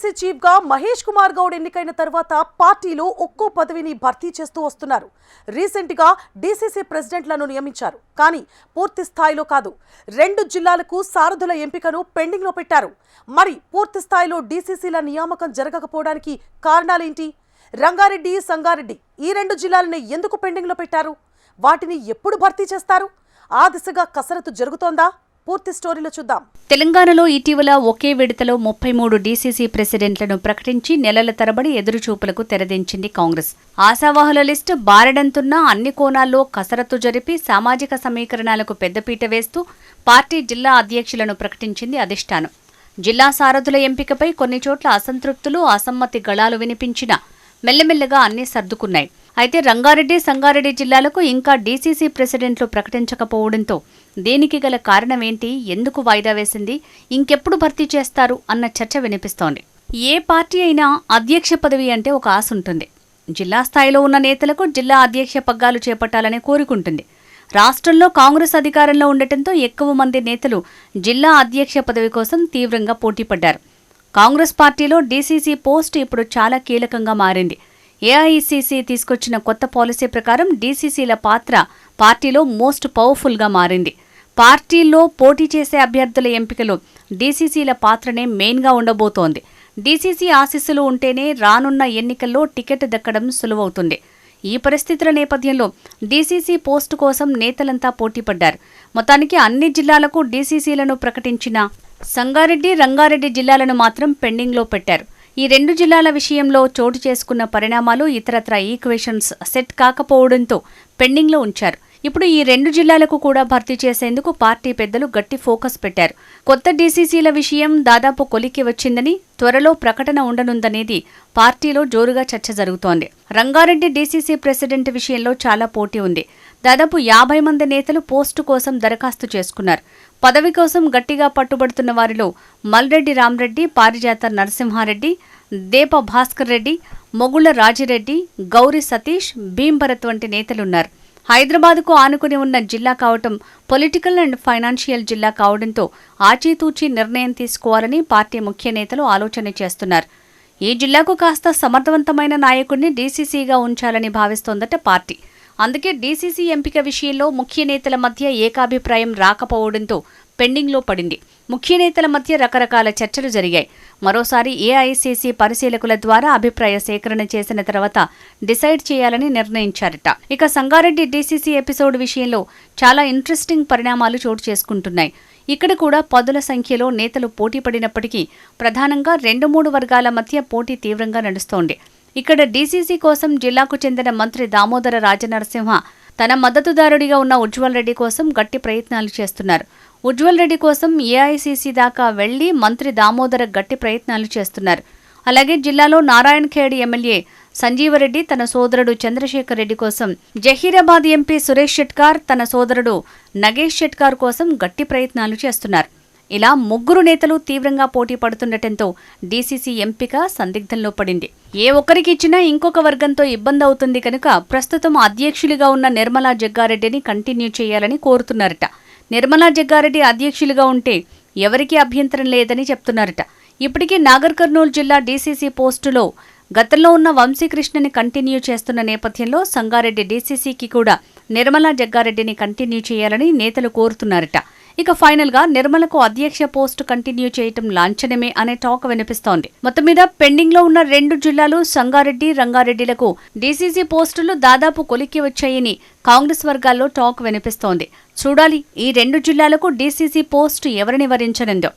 DCC chief గా మహేష్ కుమార్ గౌడ్ ఎన్నికైన తర్వాత పార్టీలో ఒక్కో పదవిని భర్తీ చేస్తూ వస్తున్నారు. రీసెంట్ గా డీసీసీ ప్రెసిడెంట్లను నియమించారు. కానీ పూర్తి స్థాయిలో కాదు. 2 జిల్లాలకు సారథుల ఎంపికను పెండింగ్ లో పెట్టారు. మరి పూర్తి స్థాయిలో డీసీసీల నియామకం జరగకపోవడానికి కారణాలేంటి? రంగారెడ్డి, సంగారెడ్డి ఈ 2 జిల్లాలను ఎందుకు పెండింగ్ లో పెట్టారు? వాటిని ఎప్పుడు భర్తీ చేస్తారు? ఆ దిశగా కసరత్తు జరుగుతోందా? పూర్తి స్టోరీలో చూద్దాం. తెలంగాణలో ఇటీవల ఒకే విడతలో 33 డీసీసీ ప్రెసిడెంట్లను ప్రకటించి నెలల తరబడి ఎదురుచూపులకు తెరదించింది కాంగ్రెస్. ఆశావాహుల లిస్టు బారెడంతున్నా అన్ని కోణాల్లో కసరత్తు జరిపి సామాజిక సమీకరణాలకు పెద్దపీట వేస్తూ పార్టీ జిల్లా అధ్యక్షులను ప్రకటించింది అధిష్టానం. జిల్లా సారథుల ఎంపికపై కొన్ని చోట్ల అసంతృప్తులు, అసమ్మతి గళాలు వినిపించినా మెల్లమెల్లగా అన్నీ సర్దుకున్నాయి. అయితే రంగారెడ్డి, సంగారెడ్డి జిల్లాలకు ఇంకా డీసీసీ ప్రెసిడెంట్లు ప్రకటించకపోవడంతో దీనికి గల కారణమేంటి, ఎందుకు వాయిదా వేసింది, ఇంకెప్పుడు భర్తీ చేస్తారు అన్న చర్చ వినిపిస్తోంది. ఏ పార్టీ అయినా అధ్యక్ష పదవి అంటే ఒక ఆశ ఉంటుంది. జిల్లా స్థాయిలో ఉన్న నేతలకు జిల్లా అధ్యక్ష పగ్గాలు చేపట్టాలనే కోరికుంటుంది. రాష్ట్రంలో కాంగ్రెస్ అధికారంలో ఉండటంతో ఎక్కువ మంది నేతలు జిల్లా అధ్యక్ష పదవి కోసం తీవ్రంగా పోటీపడ్డారు. కాంగ్రెస్ పార్టీలో డీసీసీ పోస్టు ఇప్పుడు చాలా కీలకంగా మారింది. ఏఐసీసీ తీసుకొచ్చిన కొత్త పాలసీ ప్రకారం డీసీసీల పాత్ర పార్టీలో మోస్ట్ పవర్ఫుల్గా మారింది. పార్టీల్లో పోటీ చేసే అభ్యర్థుల ఎంపికలో డీసీసీల పాత్రనే మెయిన్గా ఉండబోతోంది. డీసీసీ ఆశీస్సులు ఉంటేనే రానున్న ఎన్నికల్లో టికెట్ దక్కడం సులువవుతుంది. ఈ పరిస్థితుల నేపథ్యంలో డీసీసీ పోస్టు కోసం నేతలంతా పోటీపడ్డారు. మొత్తానికి అన్ని జిల్లాలకు డీసీసీలను ప్రకటించిన సంగారెడ్డి, రంగారెడ్డి జిల్లాలను మాత్రం పెండింగ్లో పెట్టారు. ఈ 2 జిల్లాల విషయంలో చోటు చేసుకున్న పరిణామాలు ఇతరత్రా ఈక్వేషన్స్ సెట్ కాకపోవడంతో పెండింగ్లో ఉంచారు. ఇప్పుడు ఈ 2 జిల్లాలకు కూడా భర్తీ చేసేందుకు పార్టీ పెద్దలు గట్టి ఫోకస్ పెట్టారు. కొత్త డీసీసీల విషయం దాదాపు కొలిక్కి వచ్చిందని, త్వరలో ప్రకటన ఉండనుందనేది పార్టీలో జోరుగా చర్చ జరుగుతోంది. రంగారెడ్డి డీసీసీ ప్రెసిడెంట్ విషయంలో చాలా పోటీ ఉంది. దాదాపు 50 మంది నేతలు పోస్టు కోసం దరఖాస్తు చేసుకున్నారు. పదవి కోసం గట్టిగా పట్టుబడుతున్న వారిలో మల్రెడ్డి రామ్రెడ్డి, పారిజాత నరసింహారెడ్డి, దేప భాస్కర్ రెడ్డి, మొగుళ్ల రాజిరెడ్డి, గౌరీ సతీష్, భీంభరత్ వంటి నేతలున్నారు. హైదరాబాద్కు ఆనుకుని ఉన్న జిల్లా కావటం, పొలిటికల్ అండ్ ఫైనాన్షియల్ జిల్లా కావడంతో ఆచితూచి నిర్ణయం తీసుకోవాలని పార్టీ ముఖ్య నేతలు ఆలోచన చేస్తున్నారు. ఈ జిల్లాకు కాస్త సమర్థవంతమైన నాయకుడిని డీసీసీగా ఉంచాలని భావిస్తోందట పార్టీ. అందుకే డీసీసీ ఎంపిక విషయంలో ముఖ్య నేతల మధ్య ఏకాభిప్రాయం రాకపోవడంతో పెండింగ్లో పడింది. ముఖ్య నేతల మధ్య రకరకాల చర్చలు జరిగాయి. మరోసారి ఏఐసీసీ పరిశీలకుల ద్వారా అభిప్రాయ సేకరణ చేసిన తర్వాత డిసైడ్ చేయాలని నిర్ణయించారట. ఇక సంగారెడ్డి డీసీసీ ఎపిసోడ్ విషయంలో చాలా ఇంట్రెస్టింగ్ పరిణామాలు చోటు చేసుకుంటున్నాయి. ఇక్కడ కూడా పదుల సంఖ్యలో నేతలు పోటీ పడినప్పటికీ ప్రధానంగా 2-3 వర్గాల మధ్య పోటీ తీవ్రంగా నడుస్తోంది. ఇక్కడ డీసీసీ కోసం జిల్లాకు చెందిన మంత్రి దామోదర రాజనరసింహ తన మద్దతుదారుడిగా ఉన్న ఉజ్వల్ రెడ్డి కోసం గట్టి ప్రయత్నాలు చేస్తున్నారు. ఉజ్వల్ రెడ్డి కోసం ఏఐసీసీ దాకా వెళ్లి మంత్రి దామోదర గట్టి ప్రయత్నాలు చేస్తున్నారు. అలాగే జిల్లాలో నారాయణఖేడ్ ఎమ్మెల్యే సంజీవరెడ్డి తన సోదరుడు చంద్రశేఖర్ రెడ్డి కోసం, జహీరాబాద్ ఎంపీ సురేష్ షెట్కార్ తన సోదరుడు నగేష్ షెట్కార్ కోసం గట్టి ప్రయత్నాలు చేస్తున్నారు. ఇలా 3 నేతలు తీవ్రంగా పోటీ పడుతుండటంతో డీసీసీ ఎంపిక సందిగ్ధంలో పడింది. ఏ ఒక్కరికి ఇచ్చినా ఇంకొక వర్గంతో ఇబ్బంది అవుతుంది కనుక ప్రస్తుతం అధ్యక్షులుగా ఉన్న నిర్మలా జగ్గారెడ్డిని కంటిన్యూ చేయాలని కోరుతున్నారట. నిర్మలా జగ్గారెడ్డి అధ్యక్షులుగా ఉంటే ఎవరికీ అభ్యంతరం లేదని చెప్తున్నారట. ఇప్పటికీ నాగర్ కర్నూలు జిల్లా డీసీసీ పోస్టులో గతంలో ఉన్న వంశీకృష్ణని కంటిన్యూ చేస్తున్న నేపథ్యంలో సంగారెడ్డి డీసీసీకి కూడా నిర్మలా జగ్గారెడ్డిని కంటిన్యూ చేయాలని నేతలు కోరుతున్నారట. ఇక ఫైనల్ గా నిర్మలకు అధ్యక్ష పోస్టు కంటిన్యూ చేయటం లాంఛనమే అనే టాక్ వినిపిస్తోంది. మొత్తం మీద పెండింగ్ లో ఉన్న 2 జిల్లాలు సంగారెడ్డి, రంగారెడ్డిలకు డీసీసీ పోస్టులు దాదాపు కొలిక్కి వచ్చాయని కాంగ్రెస్ వర్గాల్లో టాక్ వినిపిస్తోంది. చూడాలి ఈ 2 జిల్లాలకు డీసీసీ పోస్టు ఎవరిని వరించనుందో.